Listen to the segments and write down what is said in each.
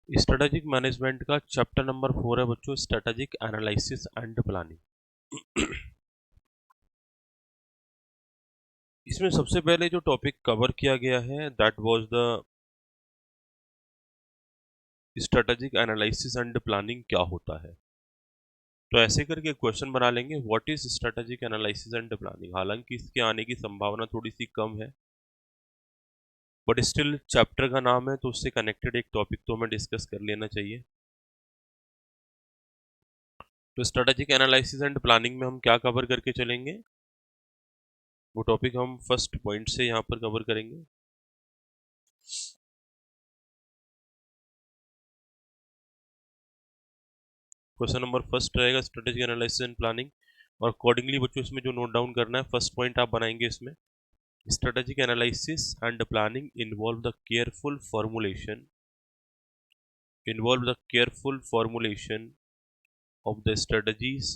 Strategic management का chapter number 4 है बच्चों, स्ट्रेटेजिक एनालिसिस एंड प्लानिंग। इसमें सबसे पहले जो टॉपिक कवर किया गया है that was the strategic analysis and planning क्या होता है। तो ऐसे करके क्वेश्चन बना लेंगे, what is strategic analysis and planning. हालांकि इसके आने की संभावना थोड़ी सी कम है, बट स्टिल चैप्टर का नाम है तो उससे कनेक्टेड एक टॉपिक तो हमें डिस्कस कर लेना चाहिए। तो स्ट्रेटेजिक एनालिसिस एंड प्लानिंग में हम क्या कवर करके चलेंगे, वो टॉपिक हम फर्स्ट पॉइंट से यहाँ पर कवर करेंगे। क्वेश्चन नंबर फर्स्ट रहेगा स्ट्रेटेजिक एनालिसिस एंड प्लानिंग, और अकॉर्डिंगली बच्चों इसमें जो नोट डाउन करना है, फर्स्ट पॉइंट आप बनाएंगे इसमें, strategic analysis and planning involve the careful formulation of the strategies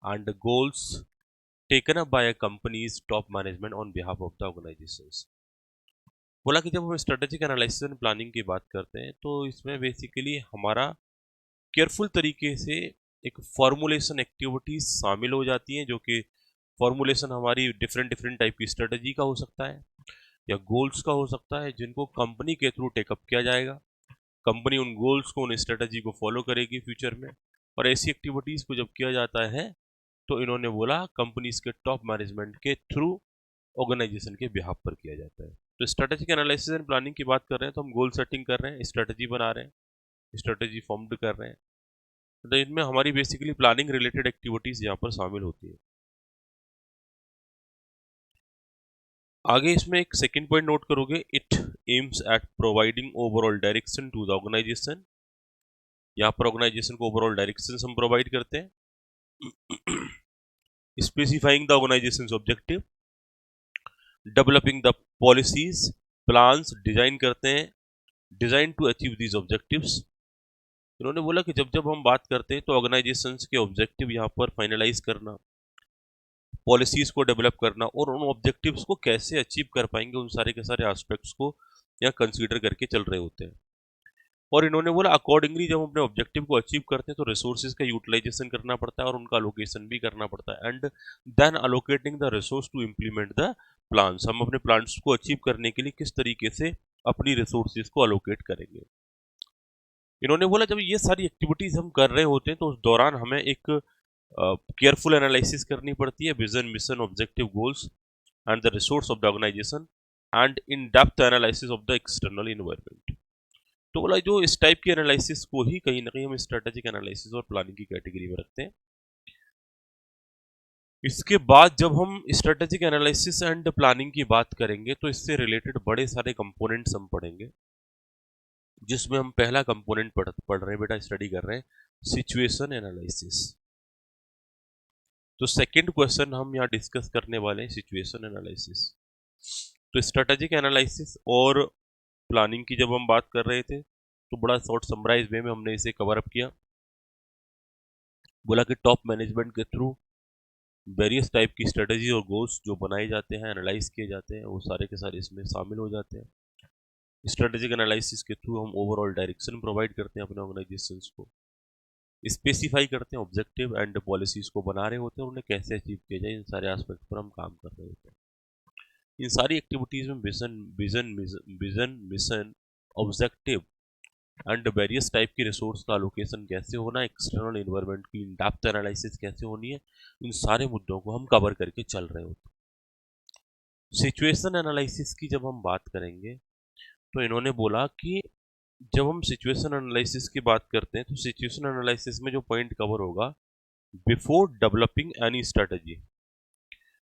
and goals taken up by a company's top management on behalf of the organizations। बोला कि जब हम स्ट्रेटेजिक एनालिसिस एंड प्लानिंग की बात करते हैं तो इसमें बेसिकली हमारा केयरफुल तरीके से एक फॉर्मुलेशन एक्टिविटीज शामिल हो जाती हैं, जो कि फॉर्मुलेशन हमारी डिफरेंट डिफरेंट टाइप की स्ट्रेटजी का हो सकता है या गोल्स का हो सकता है, जिनको कंपनी के थ्रू टेकअप किया जाएगा। कंपनी उन गोल्स को, उन स्ट्रेटजी को फॉलो करेगी फ्यूचर में, और ऐसी एक्टिविटीज को जब किया जाता है तो इन्होंने बोला कंपनीज के टॉप मैनेजमेंट के थ्रू ऑर्गेनाइजेशन के बिहाफ पर किया जाता है। तो स्ट्रेटेजिक एनालिसिस एंड प्लानिंग की बात कर रहे हैं तो हम गोल सेटिंग कर रहे हैं, स्ट्रेटजी बना रहे हैं, स्ट्रेटजी फॉर्म्ड कर रहे हैं। तो इनमें हमारी बेसिकली प्लानिंग रिलेटेड एक्टिविटीज यहाँ पर शामिल होती है। आगे इसमें एक सेकंड पॉइंट नोट करोगे, it aims at providing overall direction to the organisation. यहाँ पर ऑर्गेनाइजेशन को ओवरऑल डायरेक्शन हम प्रोवाइड करते हैं, specifying the organisation objective, developing the policies plans design करते हैं, design to achieve these objectives. इन्होंने बोला कि जब जब हम बात करते हैं तो ऑर्गेनाइजेशंस के ऑब्जेक्टिव यहाँ पर फाइनलाइज करना, पॉलिसीज को डेवलप करना, और उन ऑब्जेक्टिव्स को कैसे अचीव कर पाएंगे, उन सारे के सारे एस्पेक्ट्स को यहाँ कंसीडर करके चल रहे होते हैं। और इन्होंने बोला अकॉर्डिंगली जब हम अपने ऑब्जेक्टिव को अचीव करते हैं तो रिसोर्सेज का यूटिलाइजेशन करना पड़ता है और उनका अलोकेशन भी करना पड़ता है, and then allocating the resource to implement the plans. हम अपने प्लान्स को अचीव करने के लिए किस तरीके से अपनी रिसोर्सेज को अलोकेट करेंगे। इन्होंने बोला जब ये सारी एक्टिविटीज हम कर रहे होते हैं तो उस दौरान हमें एक केयरफुल एनालिसिस करनी पड़ती है, vision mission objective goals and the resource of the organisation, and in depth analysis of the external environment. तो बोला जो इस टाइप की एनालिसिस को ही कहीं ना कहीं हम स्ट्रेटेजिक एनालिसिस और प्लानिंग की कैटेगरी में रखते हैं। इसके बाद जब हम स्ट्रेटेजिक एनालिसिस एंड प्लानिंग की बात करेंगे तो इससे रिलेटेड बड़े सारे कंपोनेंट्स हम पढ़ेंगे, जिसमें हम पहला कंपोनेंट पढ़ रहे हैं बेटा, स्टडी कर रहे हैं सिचुएशन एनालिसिस। तो सेकंड क्वेश्चन हम यहाँ डिस्कस करने वाले हैं सिचुएशन एनालिसिस। तो स्ट्रेटेजिक एनालिसिस और प्लानिंग की जब हम बात कर रहे थे तो बड़ा शॉर्ट समराइज वे में हमने इसे कवर अप किया। बोला कि टॉप मैनेजमेंट के थ्रू वेरियस टाइप की स्ट्रेटजी और गोल्स जो बनाए जाते हैं, एनालाइज किए जाते हैं, वो सारे के सारे इसमें शामिल हो जाते हैं। स्ट्रेटेजिक एनालिसिस के थ्रू हम ओवरऑल डायरेक्शन प्रोवाइड करते हैं अपने ऑर्गेनाइजेशंस को, स्पेसिफाई करते हैं ऑब्जेक्टिव एंड पॉलिसीज को बना रहे होते हैं, उन्हें कैसे अचीव किया जाए, इन सारे एस्पेक्ट पर हम काम कर रहे होते हैं। इन सारी एक्टिविटीज में vision vision vision mission objective and various type की रिसोर्स का अलोकेशन कैसे होना, एक्सटर्नल इन्वायरमेंट की इन डेप्थ एनालिसिस कैसे होनी है, इन सारे मुद्दों को हम कवर करके चल रहे होते हैं। सिचुएशन एनालिसिस की जब हम बात करेंगे तो इन्होंने बोला कि जब हम सिचुएशन एनालिसिस की बात करते हैं तो सिचुएशन एनालिसिस में जो पॉइंट कवर होगा, before developing any strategy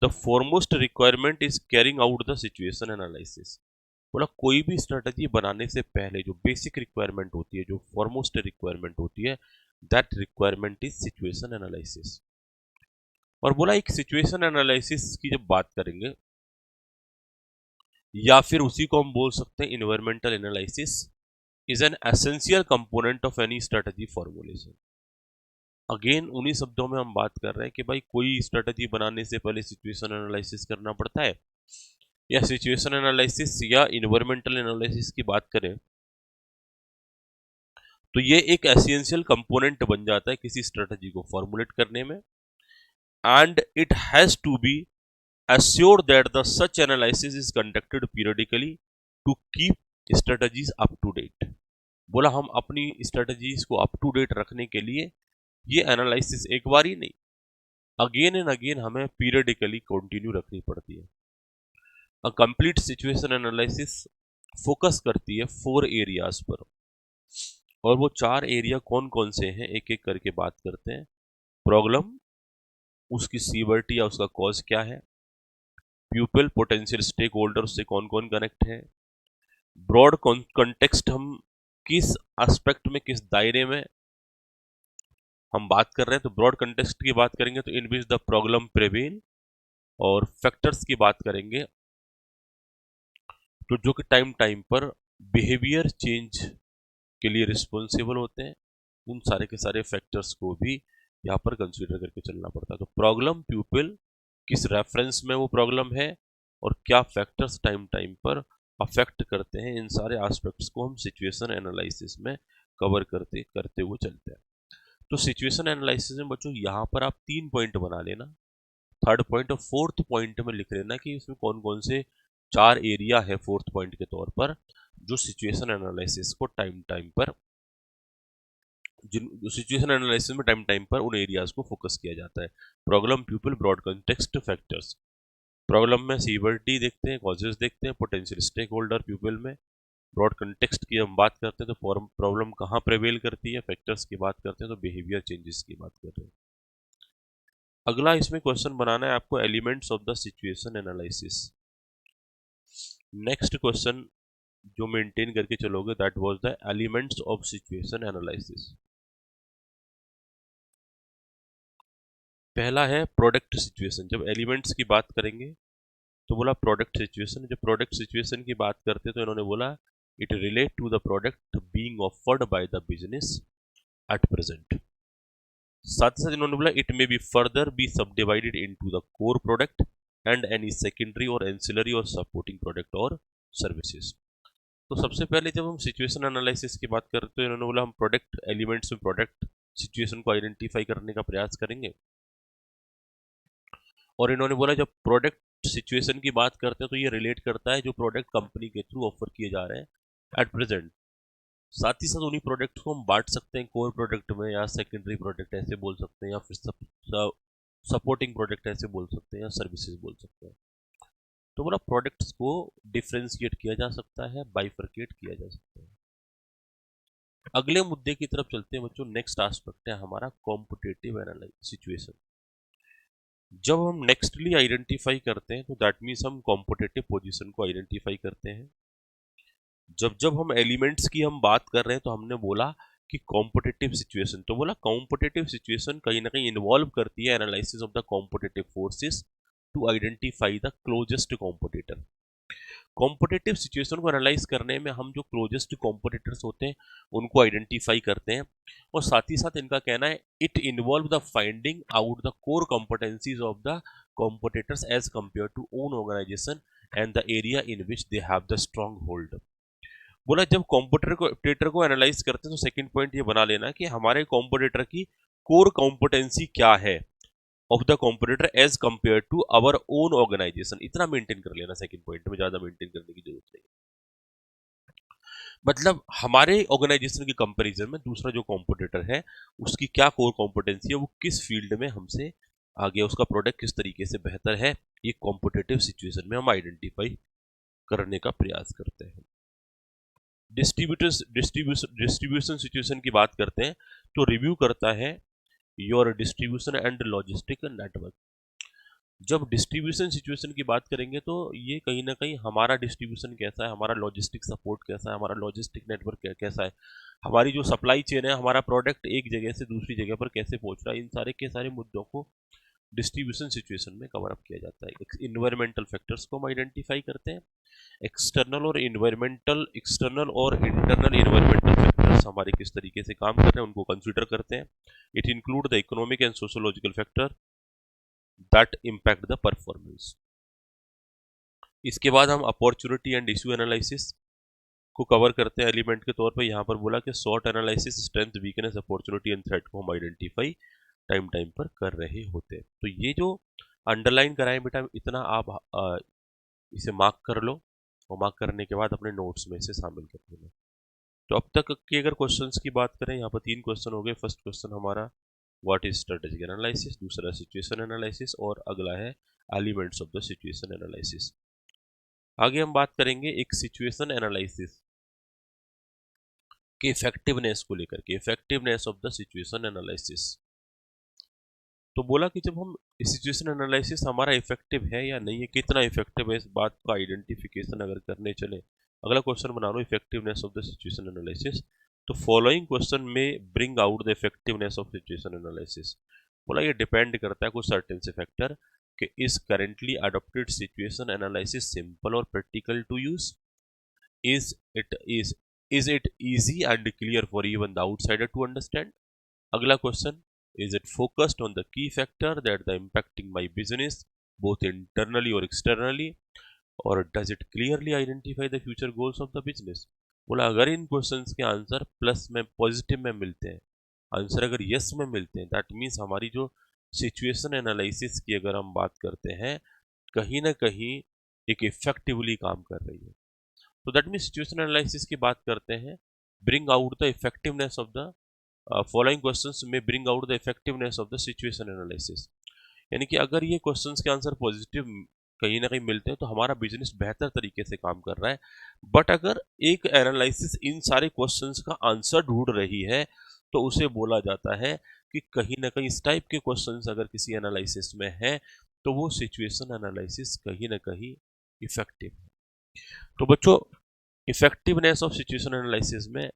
the foremost requirement is carrying out the situation analysis. बोला कोई भी स्ट्रेटजी बनाने से पहले जो बेसिक रिक्वायरमेंट होती है, जो फॉरमोस्ट रिक्वायरमेंट होती है, that requirement is situation analysis. और बोला एक सिचुएशन एनालिसिस की जब बात करेंगे, या फिर उसी को हम बोल सकते हैं environmental analysis, is an essential component of any strategy formulation. Again उन्हीं शब्दों में हम बात कर रहे हैं कि भाई कोई स्ट्रेटजी बनाने से पहले सिचुएशन एनालिसिस करना पड़ता है, या सिचुएशन एनालिसिस या इन्वायरमेंटल एनालिसिस की बात करें तो ये एक एसेंशियल कंपोनेंट बन जाता है किसी स्ट्रेटजी को फॉर्मुलेट करने में, and it has to be assured that the such analysis is conducted periodically to keep strategies up to date। बोला हम अपनी स्ट्रेटजीज को अप टू डेट रखने के लिए ये एनालिसिस एक बार ही नहीं, अगेन एंड अगेन हमें पीरियडिकली कंटिन्यू रखनी पड़ती है। A complete situation analysis focus करती है 4 एरियाज पर, और वो 4 एरिया कौन कौन से हैं एक एक करके बात करते हैं। प्रॉब्लम, उसकी सीवियरिटी या उसका कॉज क्या है, प्यूपिल पोटेंशियल स्टेक होल्डर से कौन कौन कनेक्ट है, ब्रॉड कॉन्टेक्स्ट हम किस एस्पेक्ट में किस दायरे में हम बात कर रहे हैं, तो ब्रॉड कॉन्टेक्स्ट की बात करेंगे तो इन विच द प्रॉब्लम प्रेवेल, और फैक्टर्स की बात करेंगे तो जो कि टाइम टाइम पर बिहेवियर चेंज के लिए रिस्पॉन्सिबल होते हैं, उन सारे के सारे फैक्टर्स को भी यहाँ पर कंसीडर करके चलना पड़ता है। तो प्रॉब्लम प्यूपिल किस रेफरेंस में वो प्रॉब्लम है और क्या फैक्टर्स टाइम टाइम पर अफेक्ट करते हैं, इन सारे एस्पेक्ट्स को हम सिचुएशन एनालिसिस में कवर करते करते हुए चलते हैं। तो सिचुएशन एनालिसिस में बच्चों यहाँ पर आप 3 पॉइंट बना लेना, थर्ड पॉइंट और फोर्थ पॉइंट में लिख लेना कि इसमें कौन कौन से 4 एरिया है फोर्थ पॉइंट के तौर पर, जो सिचुएशन एनालिसिस को टाइम टाइम पर जिन सिचुएशन एनालिसिस में टाइम टाइम पर उन एरियाज को फोकस किया जाता है। Problem, pupil, broad context, factors. Problem में सीवियरिटी देखते हैं, कॉजेज देखते हैं, पोटेंशियल स्टेक होल्डर प्यूपिल में, ब्रॉड कॉन्टेक्स्ट की हम बात करते हैं तो प्रॉब्लम कहाँ प्रेवेल करती है, फैक्टर्स की बात करते हैं तो बिहेवियर चेंजेस की बात कर रहे हैं। अगला इसमें क्वेश्चन बनाना है आपको, elements of the situation analysis. Next question जो मेंटेन करके चलोगे, that was the elements of situation analysis. पहला है प्रोडक्ट सिचुएशन। जब एलिमेंट्स की बात करेंगे तो बोला प्रोडक्ट सिचुएशन। जब प्रोडक्ट सिचुएशन की बात करते तो इन्होंने बोला it relate to the product being offered by the business at present. साथ ही साथ इन्होंने बोला it may be further be subdivided into the core product and any secondary और एंसिलरी और सपोर्टिंग प्रोडक्ट और सर्विसेज। तो सबसे पहले जब हम सिचुएशन एनालिसिस की बात करते हैं तो इन्होंने बोला हम प्रोडक्ट एलिमेंट्स में प्रोडक्ट सिचुएशन को आइडेंटिफाई करने का प्रयास करेंगे, और इन्होंने बोला जब प्रोडक्ट सिचुएशन की बात करते हैं तो ये रिलेट करता है जो प्रोडक्ट कंपनी के थ्रू ऑफर किए जा रहे हैं एट प्रेजेंट। साथ ही साथ उन्हीं प्रोडक्ट को हम बांट सकते हैं कोर प्रोडक्ट में, या सेकेंडरी प्रोडक्ट ऐसे बोल सकते हैं, या फिर सपोर्टिंग प्रोडक्ट ऐसे बोल सकते हैं, या सर्विसेज बोल सकते हैं। तो बोला प्रोडक्ट्स को डिफ्रेंशिएट किया जा सकता है, बाइफरकेट किया जा सकता है। अगले मुद्दे की तरफ चलते हैं बच्चों। नेक्स्ट एस्पेक्ट है हमारा कॉम्पिटिटिव एनालिसिस सिचुएशन। जब हम नेक्स्टली आइडेंटिफाई करते हैं तो दैट मीन्स हम कॉम्पिटिटिव पोजीशन को आइडेंटिफाई करते हैं। जब जब हम एलिमेंट्स की हम बात कर रहे हैं तो हमने बोला कि कॉम्पिटिटिव सिचुएशन, तो बोला कॉम्पिटिटिव सिचुएशन कहीं ना कहीं इन्वॉल्व करती है analysis of the competitive forces to identify the closest competitor. Competitive situation को एनालाइज करने में हम जो क्लोजेस्ट कॉम्पिटिटर्स होते हैं उनको आइडेंटिफाई करते हैं, और साथ ही साथ इनका कहना है it involve the finding out the core competencies of the competitors as compare to own organisation and the area in which they have the strong hold. बोला जब कॉम्पिटिटर को एनालाइज करते हैं तो सेकंड पॉइंट ये बना लेना कि हमारे कॉम्पिटिटर की कोर कॉम्पिटेंसी क्या है of the competitor as compare to our own organisation. इतना मेंटेन कर लेना सेकंड पॉइंट में, ज्यादा मेंटेन करने की जरूरत नहीं। मतलब हमारे ऑर्गेनाइजेशन के कंपैरिजन में दूसरा जो कॉम्पिटिटर है उसकी क्या कोर कॉम्पिटेंसी है, वो किस फील्ड में हमसे आगे, उसका प्रोडक्ट किस तरीके से बेहतर है, ये कॉम्पिटिटिव सिचुएशन में हम आइडेंटिफाई करने का प्रयास करते हैं। डिस्ट्रीब्यूशन सिचुएशन की बात करते हैं तो रिव्यू करता है your distribution and logistic network. जब डिस्ट्रीब्यूशन सिचुएशन की बात करेंगे तो ये कहीं ना कहीं हमारा डिस्ट्रीब्यूशन कैसा है, हमारा लॉजिस्टिक सपोर्ट कैसा है, हमारा लॉजिस्टिक नेटवर्क कैसा है, हमारी जो सप्लाई चेन है, हमारा प्रोडक्ट एक जगह से दूसरी जगह पर कैसे पहुंच रहा है, इन सारे के सारे मुद्दों को डिस्ट्रीब्यूशन सिचुएशन में कवर अप किया जाता है। इन्वायरमेंटल फैक्टर्स को हम आइडेंटिफाई करते हैं। एक्सटर्नल और इंटरनल इन्वायरमेंटल फैक्टर्स हमारे किस तरीके से काम कर रहे हैं उनको कंसिडर करते हैं। It include the economic and sociological factor that impact the performance. इसके बाद हम अपॉर्चुनिटी एंड इश्यू एनालिसिस को कवर करते हैं एलिमेंट के तौर पे। यहाँ पर बोला कि sort analysis strength, weakness, opportunity and threat को हम आइडेंटिफाई टाइम टाइम पर कर रहे होते हैं। तो ये जो अंडरलाइन कराएं बेटा, इतना आप इसे मार्क कर लो और मार्क करने के बाद अपने नोट्स में इसे शामिल कर लेना। तो अब तक की अगर क्वेश्चंस की बात करें, यहाँ पर 3 क्वेश्चन हो गए। फर्स्ट क्वेश्चन हमारा व्हाट इज स्ट्रेटेजिक एनालिसिस, दूसरा सिचुएशन एनालिसिस और अगला है elements of the situation analysis. आगे हम बात करेंगे एक सिचुएशन एनालिसिस के इफेक्टिवनेस को लेकर के, effectiveness of the situation analysis. तो बोला कि जब हम सिचुएशन एनालिसिस हमारा इफेक्टिव है या नहीं है, कितना इफेक्टिव है, इस बात का आइडेंटिफिकेशन अगर करने चले। अगला क्वेश्चन बना लो effectiveness of the situation analysis. तो फॉलोइंग क्वेश्चन में bring out the effectiveness of situation analysis. बोला ये डिपेंड करता है कुछ सर्टेन से फैक्टर कि is currently adopted situation analysis simple और practical to use, is it easy and clear for even the outsider to understand. अगला question, is it focused on the key factor that the impacting my business both internally or externally, or does it clearly identify the future goals of the business। बोला अगर इन questions के answer plus में positive में मिलते हैं, answer अगर yes में मिलते हैं, दैट मीन्स हमारी जो सिचुएशन एनालिसिस की अगर हम बात करते हैं, कहीं ना कहीं एक इफेक्टिवली काम कर रही है। तो दैट मीन्स सिचुएशन एनालिसिस की बात करते हैं, bring out the effectiveness of the following questions में bring out the effectiveness of the situation analysis. यानी कि अगर ये क्वेश्चंस के आंसर पॉजिटिव कहीं ना कहीं मिलते हैं तो हमारा बिजनेस बेहतर तरीके से काम कर रहा है। बट अगर एक एनालिसिस इन सारे क्वेश्चंस का आंसर ढूंढ रही है तो उसे बोला जाता है कि कहीं ना कहीं इस टाइप के क्वेश्चंस अगर किसी एनालिसिस में है तो वो सिचुएशन एनालिसिस कहीं ना कहीं इफेक्टिव है। तो बच्चों, इफेक्टिवनेस ऑफ सिचुएशन एनालिसिस में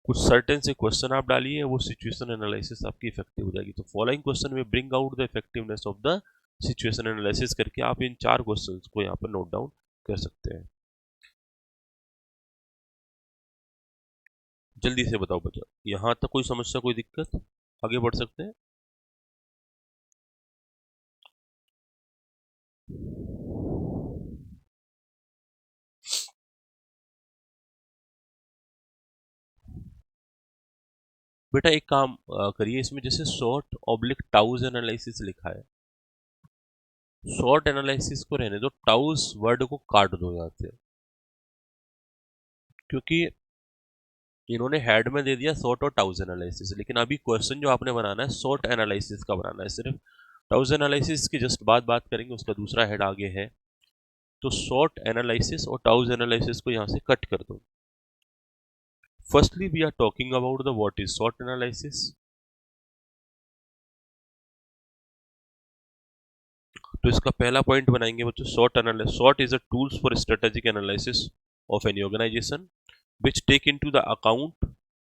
कुछ सर्टेन से क्वेश्चन आप डालिए, वो सिचुएशन एनालिसिस आपकी इफेक्टिव हो जाएगी। तो फॉलोइंग क्वेश्चन में bring out the effectiveness of the situation analysis करके आप इन 4 क्वेश्चंस को यहाँ पर नोट डाउन कर सकते हैं। जल्दी से बताओ बच्चा, यहाँ तक कोई समस्या, कोई दिक्कत, आगे बढ़ सकते हैं। बेटा एक काम करिए, इसमें जैसे शॉर्ट ऑब्लिक टाउज एनालिसिस लिखा है, शॉर्ट एनालिसिस को रहने दो, टाउज वर्ड को काट दो यहाँ से, क्योंकि इन्होंने हेड में दे दिया शॉर्ट और टाउज एनालिसिस, लेकिन अभी क्वेश्चन जो आपने बनाना है शॉर्ट एनालिसिस का बनाना है सिर्फ। टाउज एनालिसिस की जस्ट बात करेंगे, उसका दूसरा हेड आगे है। तो शॉर्ट एनालिसिस और टाउज एनालिसिस को यहाँ से कट कर दो। Firstly we are talking about the what is SWOT analysis. तो इसका पहला पॉइंट बनाएंगे बच्चों, SWOT analysis. SWOT is a tools for strategic analysis of any organisation which take into the account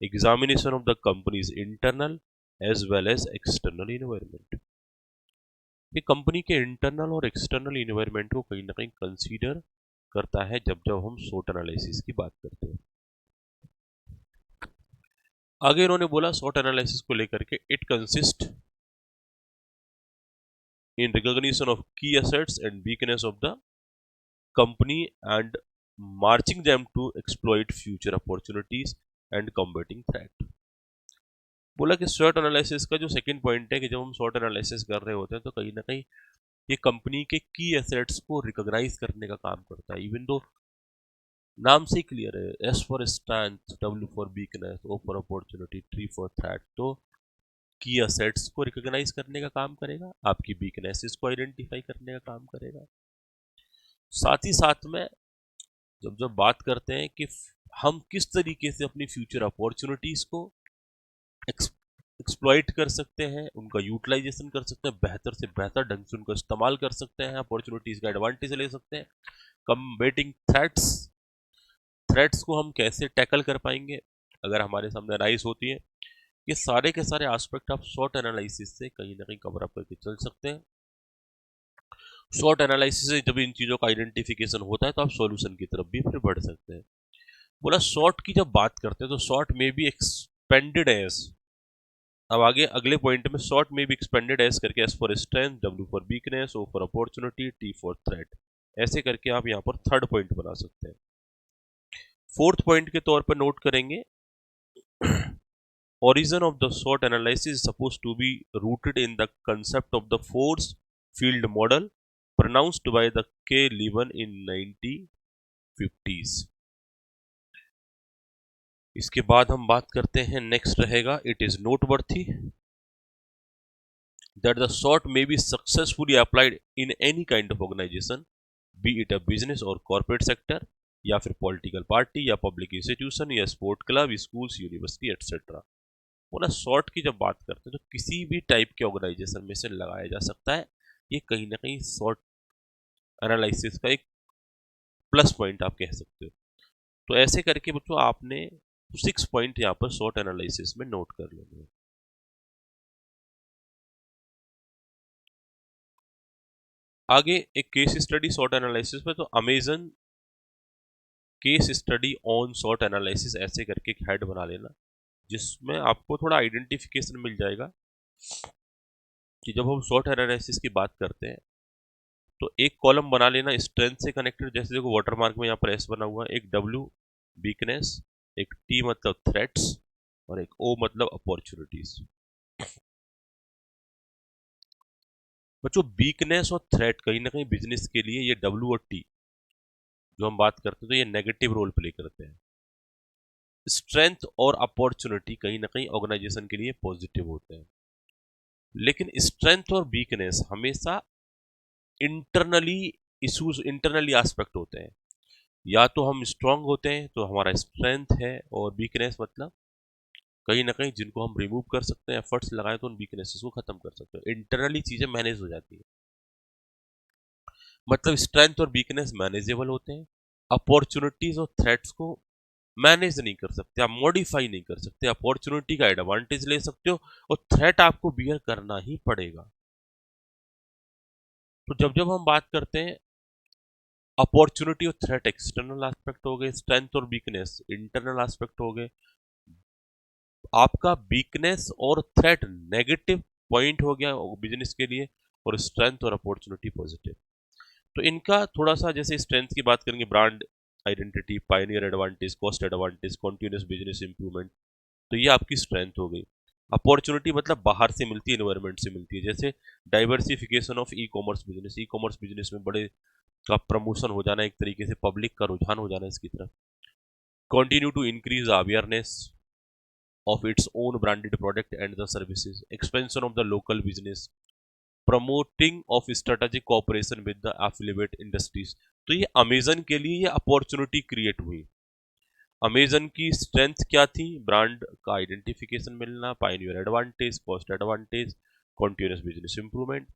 examination of the company's internal as well as external environment। ये company के internal और external environment को कहीं ना कहीं consider करता है जब जब हम शॉर्ट एनालिसिस की बात करते हैं। आगे इन्होंने बोला शॉर्ट एनालिसिस को लेकर के, it consist in recognition of key assets and weakness of the company and marching them to exploit future opportunities and combating threat। बोला कि शॉर्ट एनालिसिस का जो सेकंड पॉइंट है कि जब हम शॉर्ट एनालिसिस कर रहे होते हैं तो कहीं ना कहीं ये कंपनी के की एसेट्स को रिकॉग्नाइज करने का काम करता है। इवन दो नाम से ही क्लियर है, S for strength, W for weakness, O for opportunity, T for threat. तो की एसेट्स को रिकॉग्नाइज करने का काम करेगा, आपकी वीकनेसेस को आइडेंटिफाई करने का काम करेगा। साथ ही साथ में जब जब बात करते हैं कि हम किस तरीके से अपनी फ्यूचर अपॉर्चुनिटीज को एक्सप्लॉइट कर सकते हैं, उनका यूटिलाइजेशन कर सकते हैं, बेहतर से बेहतर ढंग से उनका इस्तेमाल कर सकते हैं, अपॉर्चुनिटीज का एडवांटेज ले सकते हैं, कम्बेटिंग थ्रेट्स, थ्रेट्स को हम कैसे टैकल कर पाएंगे अगर हमारे सामने राइज होती है। ये सारे के सारे एस्पेक्ट आप शॉर्ट एनालिसिस से कहीं ना कहीं कवर अप करके चल सकते हैं। शॉर्ट एनालिसिस से जब इन चीज़ों का आइडेंटिफिकेशन होता है तो आप सॉल्यूशन की तरफ भी फिर बढ़ सकते हैं। बोला शॉर्ट की जब बात करते हैं तो शॉर्ट में भी एक्सपेंडेड एज, अब आगे अगले पॉइंट में शॉर्ट में भी एक्सपेंडेड एज करके, S for strength, W for weakness, O for opportunity, T for threat, ऐसे करके आप यहाँ पर थर्ड पॉइंट बना सकते हैं। फोर्थ पॉइंट के तौर पर नोट करेंगे, origin of the SWOT analysis is supposed to be rooted in the concept of the force field model pronounced by the K. Levin in 1950s। इसके बाद हम बात करते हैं, नेक्स्ट रहेगा, it is noteworthy that the SWOT may be successfully applied in any kind of organization, be it a business or corporate sector, या फिर political party या पब्लिक इंस्टीट्यूशन या sport club, schools, university etcetera. वो ना short की जब बात करते हैं तो किसी भी टाइप के ऑर्गेनाइजेशन में से लगाया जा सकता है। ये कहीं ना कहीं शॉर्ट एनालिसिस का एक प्लस पॉइंट आप कह सकते हो। तो ऐसे करके बच्चों आपने 6 पॉइंट यहाँ पर शॉर्ट एनालिसिस में नोट कर लेने हैं। आगे एक केस स्टडी शॉर्ट एनालिसिस पे, तो Amazon case study on short analysis ऐसे करके एक हेड बना लेना, जिसमें आपको थोड़ा आइडेंटिफिकेशन मिल जाएगा कि जब हम शॉर्ट एनालिसिस की बात करते हैं तो एक कॉलम बना लेना स्ट्रेंथ से कनेक्टेड, जैसे देखो वाटरमार्क में यहाँ पर एस बना हुआ है, एक डब्ल्यू वीकनेस, एक टी मतलब थ्रेट्स, और एक ओ मतलब अपॉर्चुनिटीज। बच्चों वीकनेस और थ्रेट कहीं ना कहीं बिजनेस के लिए, ये डब्ल्यू और टी जो हम बात करते हैं तो ये नेगेटिव रोल प्ले करते हैं। स्ट्रेंथ और अपॉर्चुनिटी कहीं ना कहीं ऑर्गेनाइजेशन के लिए पॉजिटिव होते हैं। लेकिन स्ट्रेंथ और वीकनेस हमेशा इंटरनली इश्यूज, इंटरनली एस्पेक्ट होते हैं। या तो हम स्ट्रांग होते हैं तो हमारा स्ट्रेंथ है, और वीकनेस मतलब कहीं ना कहीं जिनको हम रिमूव कर सकते हैं, एफर्ट्स लगाए तो उन वीकनेसेस को खत्म कर सकते हैं। इंटरनली चीजें मैनेज हो जाती है, मतलब स्ट्रेंथ और वीकनेस मैनेजेबल होते हैं। अपॉर्चुनिटीज और थ्रेट्स को मैनेज नहीं कर सकते, आप मॉडिफाई नहीं कर सकते। अपॉर्चुनिटी का एडवांटेज ले सकते हो और थ्रेट आपको बियर करना ही पड़ेगा। तो जब जब हम बात करते हैं अपॉर्चुनिटी और थ्रेट एक्सटर्नल एस्पेक्ट हो गए, स्ट्रेंथ और वीकनेस इंटरनल एस्पेक्ट हो गए, आपका वीकनेस और थ्रेट नेगेटिव पॉइंट हो गया बिजनेस के लिए, और स्ट्रेंथ और अपॉर्चुनिटी पॉजिटिव। तो इनका थोड़ा सा, जैसे स्ट्रेंथ की बात करेंगे, brand identity, Pioneer advantage, cost advantage, continuous business improvement, तो ये आपकी स्ट्रेंथ हो गई। अपॉर्चुनिटी मतलब बाहर से मिलती है, इन्वायरमेंट से मिलती है, जैसे diversification of e commerce business, e commerce business में बड़े का प्रमोशन हो जाना, एक तरीके से पब्लिक का रुझान हो जाना इसकी तरफ। Continue to increase awareness of its own branded product and the services, expansion of the local business, promoting of strategic cooperation with the affiliate industries। तो ये अमेजन के लिए ये अपॉर्चुनिटी क्रिएट हुई। अमेजन की स्ट्रेंथ क्या थी? ब्रांड का आइडेंटिफिकेशन मिलना, Pioneer advantage, cost advantage, continuous business improvement.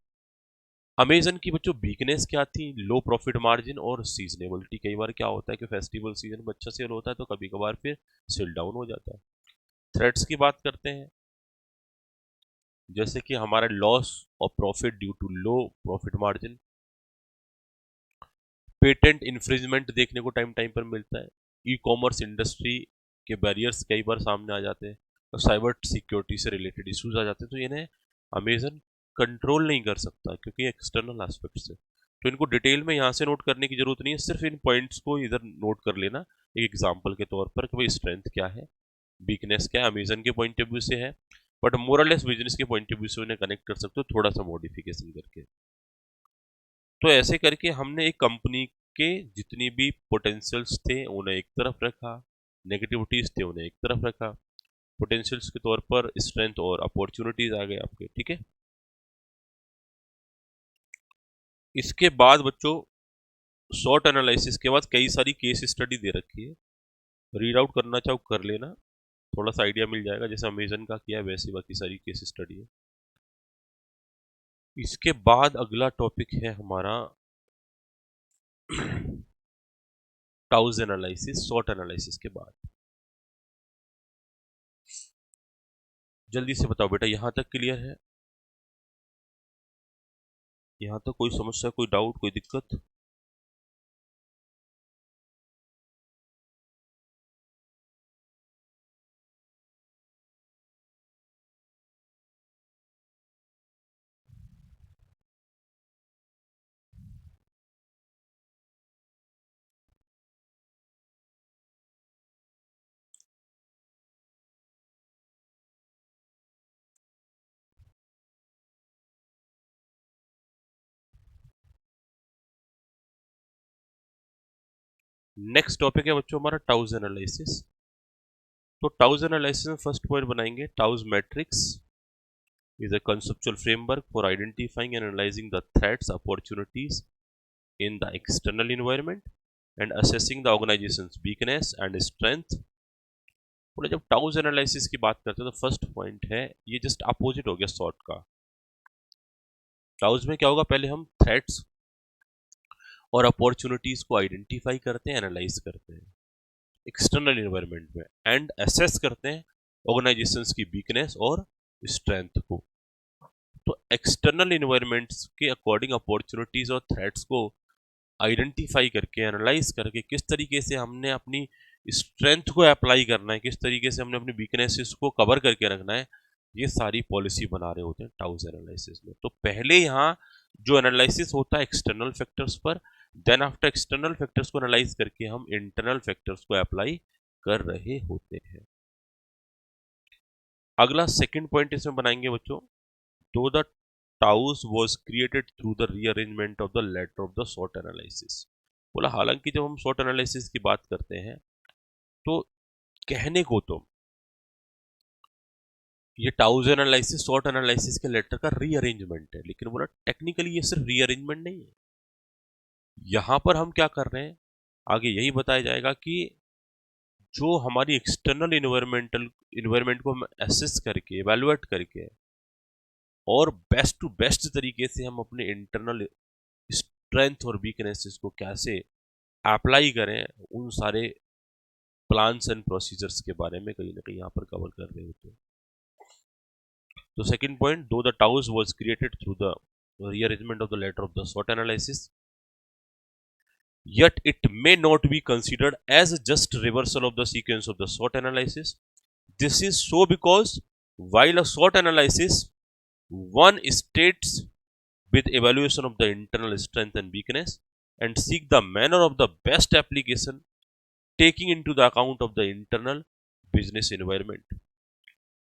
Amazon की बच्चों वीकनेस क्या थी? लो प्रॉफिट मार्जिन और सीजनेबिलिटी। कई बार क्या होता है कि फेस्टिवल सीजन में अच्छा सेल होता है तो कभी कभार फिर सेल डाउन हो जाता है। थ्रेट्स की बात करते हैं, जैसे कि हमारा लॉस और profit due to low profit margin, patent infringement देखने को टाइम टाइम पर मिलता है, ई कॉमर्स इंडस्ट्री के बैरियर्स कई बार सामने आ जाते हैं, और साइबर सिक्योरिटी से रिलेटेड इश्यूज आ जाते हैं। तो इन्हें अमेजन कंट्रोल नहीं कर सकता क्योंकि एक्सटर्नल एस्पेक्ट से। तो इनको डिटेल में यहाँ से नोट करने की जरूरत नहीं है, सिर्फ इन पॉइंट्स को इधर नोट कर लेना एक एग्जाम्पल के तौर पर कि भाई स्ट्रेंथ क्या है, वीकनेस क्या है, अमेजन के पॉइंट ऑफ व्यू से है, बट मोरलेस बिजनेस के पॉइंट ऑफ व्यू से उन्हें कनेक्ट कर सकते हो थोड़ा सा मॉडिफिकेशन करके। तो ऐसे करके हमने एक कंपनी के जितनी भी पोटेंशियल्स थे उन्हें एक तरफ रखा, नेगेटिविटीज थे उन्हें एक तरफ रखा, पोटेंशियल्स के तौर पर स्ट्रेंथ और अपॉर्चुनिटीज आ गए आपके, ठीक है। इसके बाद बच्चों शॉर्ट एनालिसिस के बाद कई सारी केस स्टडी दे रखी है, रीड आउट करना चाहो कर लेना, थोड़ा सा आइडिया मिल जाएगा। जैसे अमेजन का किया है वैसे बाकी सारी केस स्टडी है। इसके बाद अगला टॉपिक है हमारा टाउज एनालिसिस, शॉर्ट एनालिसिस के बाद। जल्दी से बताओ बेटा, यहां तक क्लियर है? यहां तक कोई समस्या, कोई डाउट, कोई दिक्कत? नेक्स्ट टॉपिक है बच्चों हमारा टाउज एनालिसिस। तो टाउज एनालिसिस में फर्स्ट पॉइंट बनाएंगे, टाउज matrix is a conceptual framework for identifying and analyzing the threats, opportunities in the external environment and assessing the organization's weakness and strength। बोले जब टाउज एनालिसिस की बात करते हैं तो फर्स्ट पॉइंट है, ये जस्ट अपोजिट हो गया सॉर्ट का। टाउज में क्या होगा, पहले हम थ्रेट्स और अपॉर्चुनिटीज को आइडेंटिफाई करते हैं, एनालाइज करते हैं एक्सटर्नल एनवायरनमेंट में, एंड असेस करते हैं ऑर्गेनाइजेशंस की वीकनेस और स्ट्रेंथ को। तो एक्सटर्नल एनवायरनमेंट्स के अकॉर्डिंग अपॉर्चुनिटीज और थ्रेट्स को आइडेंटिफाई करके, एनालाइज करके, किस तरीके से हमने अपनी स्ट्रेंथ को अप्लाई करना है, किस तरीके से हमने अपनी वीकनेसेस को कवर करके रखना है, ये सारी पॉलिसी बना रहे होते हैं टाउज एनालिसिस में। तो पहले यहाँ जो एनालिसिस होता है एक्सटर्नल फैक्टर्स पर, देन आफ्टर एक्सटर्नल फैक्टर्स को एनालाइज करके हम इंटरनल फैक्टर्स को अप्लाई कर रहे होते हैं। अगला सेकंड पॉइंट इसमें बनाएंगे बच्चों, though the TOWS was created through the rearrangement of the letter of the SWOT analysis. बोला हालांकि जब हम सॉर्ट एनालिसिस की बात करते हैं तो कहने को तो ये टाउस एनालिसिस सॉर्ट एनालिसिस के लेटर का रीअरेंजमेंट है, लेकिन बोला टेक्निकली ये सिर्फ रीअरेंजमेंट नहीं है। यहां पर हम क्या कर रहे हैं, आगे यही बताया जाएगा कि जो हमारी एक्सटर्नल इन्वायरमेंट को हम एसेस करके, एवेलुएट करके और बेस्ट टू बेस्ट तरीके से हम अपने इंटरनल स्ट्रेंथ और वीकनेसेस को कैसे अप्लाई करें, उन सारे प्लान्स एंड प्रोसीजर्स के बारे में कहीं ना कहीं यहाँ पर कवर कर रहे होते हैं। तो second point, though the TOWS was created through the rearrangement of the letter of the SWOT analysis, yet it may not be considered as just reversal of the sequence of the SWOT analysis. This is so because while a SWOT analysis one states with evaluation of the internal strength and weakness and seek the manner of the best application taking into the account of the internal business environment.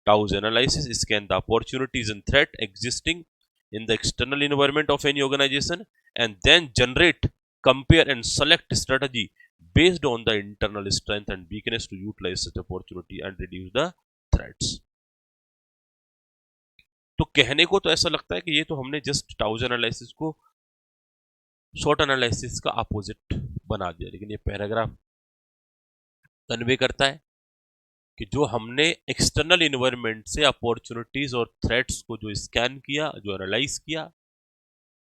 Tau's analysis scan the opportunities and threat existing in the external environment of any organization and then generate, compare and select strategy based on the internal strength and weakness to utilize such opportunity and reduce the threats. तो कहने को तो ऐसा लगता है कि ये तो हमने जस्ट टाउज एनालिसिस को शॉर्ट एनालिसिस का अपोजिट बना दिया, लेकिन ये पैराग्राफ कन्वे करता है कि जो हमने एक्सटर्नल इन्वायरमेंट से अपॉर्चुनिटीज और थ्रेट्स को जो स्कैन किया, जो एनालाइज किया,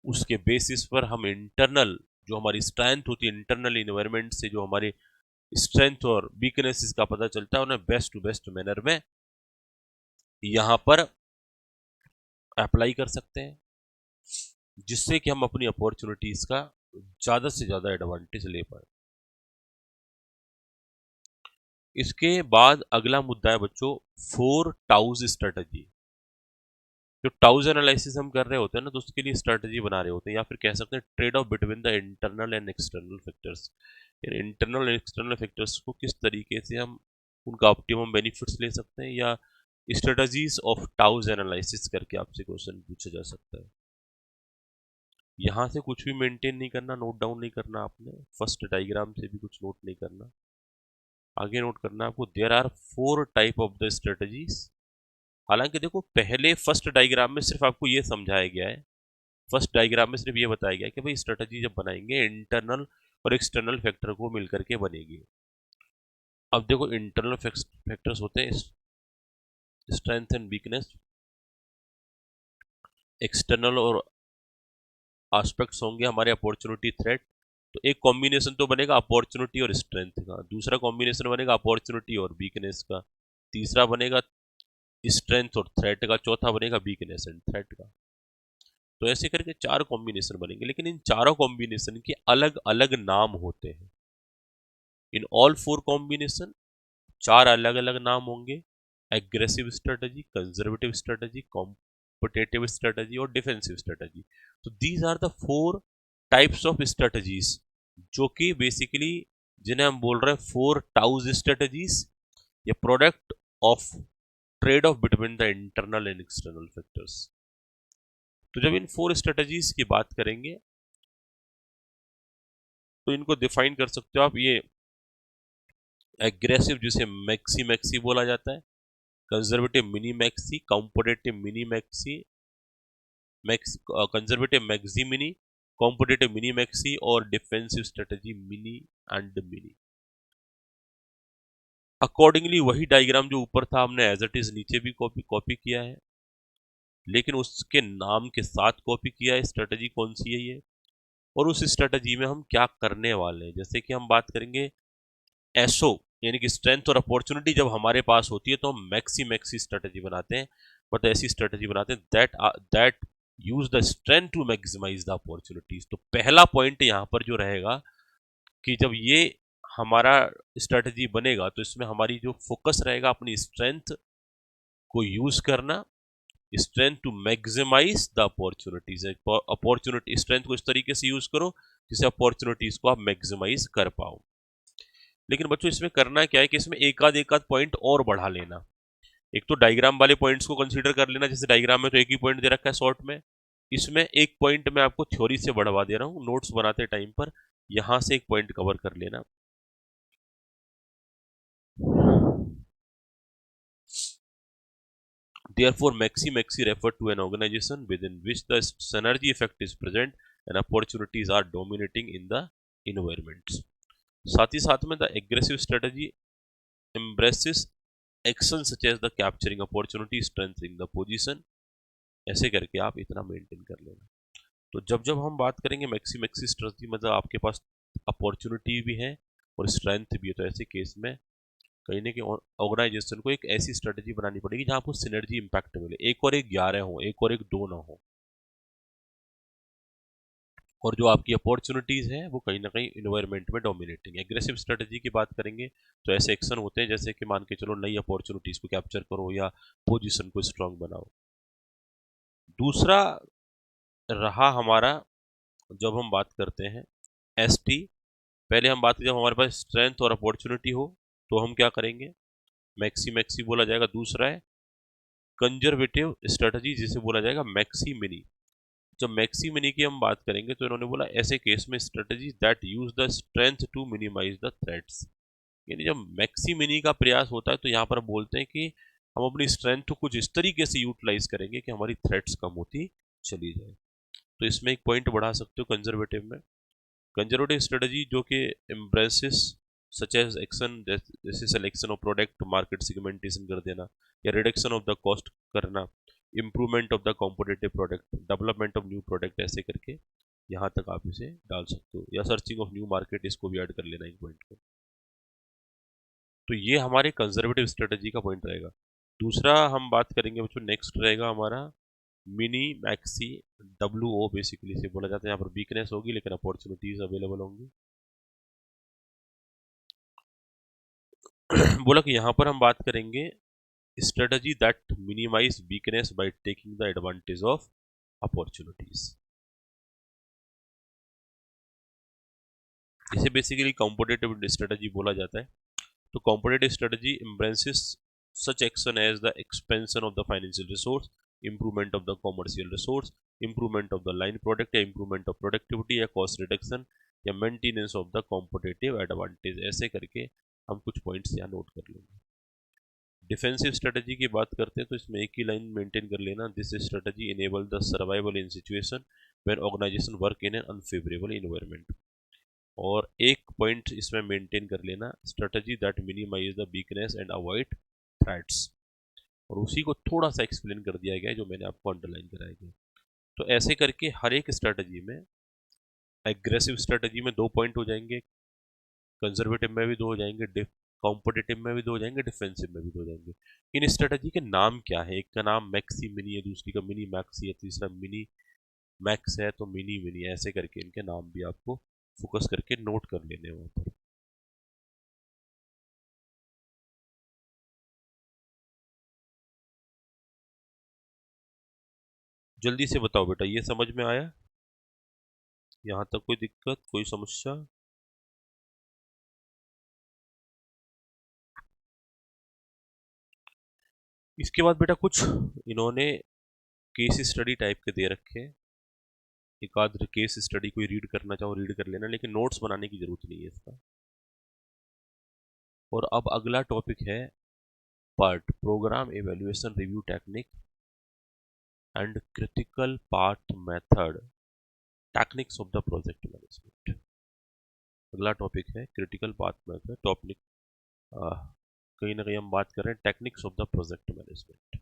उसके बेसिस पर हम इंटरनल जो हमारी स्ट्रेंथ होती है, इंटरनल इन्वायरमेंट से जो हमारे स्ट्रेंथ और वीकनेसेस का पता चलता है, उन्हें बेस्ट टू बेस्ट मैनर में यहाँ पर अप्लाई कर सकते हैं, जिससे कि हम अपनी अपॉर्चुनिटीज का ज्यादा से ज्यादा एडवांटेज ले पाए। इसके बाद अगला मुद्दा है बच्चों, 4 टाउज स्ट्रेटजी। जो टाउज एनालिसिस हम कर रहे होते हैं ना, तो उसके लिए स्ट्रेटजी बना रहे होते हैं, या फिर कह सकते हैं trade off between the internal and external factors. Internal and external factors को किस तरीके से हम उनका ऑप्टिमम बेनिफिट्स ले सकते हैं, या स्ट्रेटजीज ऑफ टाउज एनालिसिस करके आपसे क्वेश्चन पूछा जा सकता है। यहाँ से कुछ भी मेंटेन नहीं करना, नोट डाउन नहीं करना आपने, फर्स्ट डायग्राम से भी कुछ नोट नहीं करना। आगे नोट करना आपको, there are 4 type of the strategies. हालांकि देखो पहले फर्स्ट डायग्राम में सिर्फ आपको ये समझाया गया है, फर्स्ट डायग्राम में सिर्फ ये बताया गया है कि भाई स्ट्रेटजी जब बनाएंगे इंटरनल और एक्सटर्नल फैक्टर को मिलकर के बनेगी। अब देखो इंटरनल फैक्टर्स होते हैं स्ट्रेंथ एंड वीकनेस, एक्सटर्नल और एस्पेक्ट्स होंगे हमारे अपॉर्चुनिटी थ्रेट। तो एक कॉम्बिनेशन तो बनेगा अपॉर्चुनिटी और स्ट्रेंथ का, दूसरा कॉम्बिनेशन बनेगा अपॉर्चुनिटी और वीकनेस का, तीसरा बनेगा स्ट्रेंथ और थ्रेट का, चौथा बनेगा वीकनेस एंड थ्रेट का। तो ऐसे करके 4 कॉम्बिनेशन बनेंगे, लेकिन इन चारों कॉम्बिनेशन के अलग अलग नाम होते हैं। इन ऑल 4 कॉम्बिनेशन 4 अलग अलग नाम होंगे, aggressive strategy, conservative strategy, competitive strategy और डिफेंसिव स्ट्रेटजी। तो these are the 4 types of strategies, जो कि बेसिकली जिन्हें हम बोल रहे हैं 4 टाउज स्ट्रेटजीज, या product of trade off between the internal and external factors. तो जब इन 4 स्ट्रेटजीज की बात करेंगे तो इनको डिफाइन कर सकते हो आप। ये एग्रेसिव जिसे मैक्सी मैक्सी बोला जाता है, conservative mini maxi, competitive mini maxi, conservative maxi mini, competitive mini maxi और defensive strategy mini and mini. Accordingly वही डायग्राम जो ऊपर था हमने एज इट इज नीचे भी कॉपी किया है, लेकिन उसके नाम के साथ कॉपी किया है स्ट्रेटेजी कौन सी है ये, और उस स्ट्रेटेजी में हम क्या करने वाले हैं। जैसे कि हम बात करेंगे एसओ यानी कि स्ट्रेंथ और अपॉर्चुनिटी जब हमारे पास होती है तो हम मैक्सी मैक्सी स्ट्रेटेजी बनाते हैं, बट ऐसी स्ट्रेटेजी बनाते हैं that use the strength to maximise the opportunities. तो पहला पॉइंट यहाँ पर जो रहेगा कि जब ये हमारा स्ट्रेटेजी बनेगा तो इसमें हमारी जो फोकस रहेगा अपनी स्ट्रेंथ को यूज करना, strength to maximise the opportunities. Opportunity strength को इस तरीके से यूज करो जिससे अपॉर्चुनिटीज को आप मैक्सिमाइज कर पाओ। लेकिन बच्चों इसमें करना क्या है कि इसमें एक आध पॉइंट और बढ़ा लेना। एक तो डायग्राम वाले पॉइंट्स को कंसीडर कर लेना, जैसे डायग्राम में तो एक ही पॉइंट दे रखा है शॉर्ट में, इसमें एक पॉइंट मैं आपको थ्योरी से बढ़वा दे रहा हूँ नोट्स बनाते टाइम पर, यहां से एक पॉइंट कवर कर लेना। Therefore, maxi refer to an organization within which the synergy effect is present and opportunities are dominating in the environment. साथ ही साथ में the aggressive strategy embraces actions such as the capturing opportunity, strengthening the position। ऐसे करके आप इतना maintain कर लेना। तो जब जब हम बात करेंगे मैक्सी स्ट्रेटजी, मतलब आपके पास अपॉर्चुनिटी भी है और स्ट्रेंथ भी है, तो ऐसे केस में कहीं ना कहीं ऑर्गेनाइजेशन को एक ऐसी स्ट्रेटजी बनानी पड़ेगी जहां आपको सिनर्जी इंपैक्ट मिले, एक और एक 11 हो, एक और एक 2 ना हो, और जो आपकी अपॉर्चुनिटीज है वो कहीं ना कहीं इन्वायरमेंट में डोमिनेटिंग। एग्रेसिव स्ट्रेटजी की बात करेंगे तो ऐसे एक्शन होते हैं जैसे कि मान के चलो नई अपॉर्चुनिटीज को कैप्चर करो या पोजीशन को स्ट्रांग बनाओ। दूसरा रहा हमारा, जब हम बात करते हैं एसटी, पहले हम बात करें जब हमारे पास स्ट्रेंथ और अपॉर्चुनिटी हो तो हम क्या करेंगे, मैक्सी मैक्सी बोला जाएगा। दूसरा है कंजर्वेटिव स्ट्रेटजी जिसे बोला जाएगा मैक्सी मिनी। जब मैक्सी मिनी की हम बात करेंगे तो इन्होंने बोला ऐसे केस में strategy that use the strength to minimise the threats. यानी जब मैक्सी मिनी का प्रयास होता है तो यहाँ पर बोलते हैं कि हम अपनी स्ट्रेंथ को कुछ इस तरीके से यूटिलाइज करेंगे कि हमारी थ्रेट्स कम होती चली जाए। तो इसमें एक पॉइंट बढ़ा सकते हो कंजर्वेटिव में, कंजर्वेटिव स्ट्रेटजी जो कि एम्ब्रेसिस सच एज एक्शन, जैसे selection of product, market segmentation कर देना या रिडक्शन ऑफ द कॉस्ट करना, improvement of the competitive product, development of new product, ऐसे करके यहाँ तक आप इसे डाल सकते हो, या सर्चिंग ऑफ न्यू मार्केट, इसको भी ऐड कर लेना एक पॉइंट को। तो ये हमारे कंजर्वेटिव स्ट्रेटजी का पॉइंट रहेगा। दूसरा हम बात करेंगे बच्चों, नेक्स्ट रहेगा हमारा मिनी मैक्सी, WO बेसिकली से बोला जाता है। यहाँ पर वीकनेस होगी लेकिन अपॉर्चुनिटीज अवेलेबल होंगी। बोला कि यहाँ पर हम बात करेंगे strategy that minimise weakness by taking the advantage of opportunities. इसे बेसिकली कॉम्पिटिटिव स्ट्रेटजी बोला जाता है। तो competitive strategy embraces such action as the expansion of the financial resource, improvement of the commercial resource, improvement of the line product, या improvement of productivity, या cost reduction, या maintenance of the competitive advantage। ऐसे करके हम कुछ points यहाँ note कर लेंगे। डिफेंसिव स्ट्रेटजी की बात करते हैं तो इसमें एक ही लाइन मेंटेन कर लेना, this strategy enable the survival in situation where organisation work in an unfavourable environment. और एक पॉइंट इसमें मेंटेन कर लेना, strategy that minimise the weakness and avoid threats, और उसी को थोड़ा सा एक्सप्लेन कर दिया गया है जो मैंने आपको अंडरलाइन कराया गया। तो ऐसे करके हर एक स्ट्रेटजी में, एग्रेसिव स्ट्रेटजी में 2 पॉइंट हो जाएंगे, कंजर्वेटिव में भी 2 हो जाएंगे, कॉम्पिटिटिव में भी 2 हो जाएंगे, डिफेंसिव में भी 2 हो जाएंगे। इन स्ट्रेटजी के नाम क्या है, एक का नाम मैक्सी मिनी है, दूसरी का मिनी मैक्सी है, तीसरा मिनी मैक्स है, तो मिनी मिनी, ऐसे करके इनके नाम भी आपको फोकस करके नोट कर लेने वहां पर। जल्दी से बताओ बेटा, ये समझ में आया? यहाँ तक कोई दिक्कत, कोई समस्या? इसके बाद बेटा कुछ इन्होंने केस स्टडी टाइप के दे रखे हैं, एक आध केस स्टडी कोई रीड करना चाहो रीड कर लेना, लेकिन नोट्स बनाने की जरूरत नहीं है इसका। और अब अगला टॉपिक है part programme evaluation review technique and critical path method techniques of the project management. अगला टॉपिक है क्रिटिकल पाथ मेथड टॉपिक। कहीं ना कहीं हम बात कर रहे हैं techniques of the project management.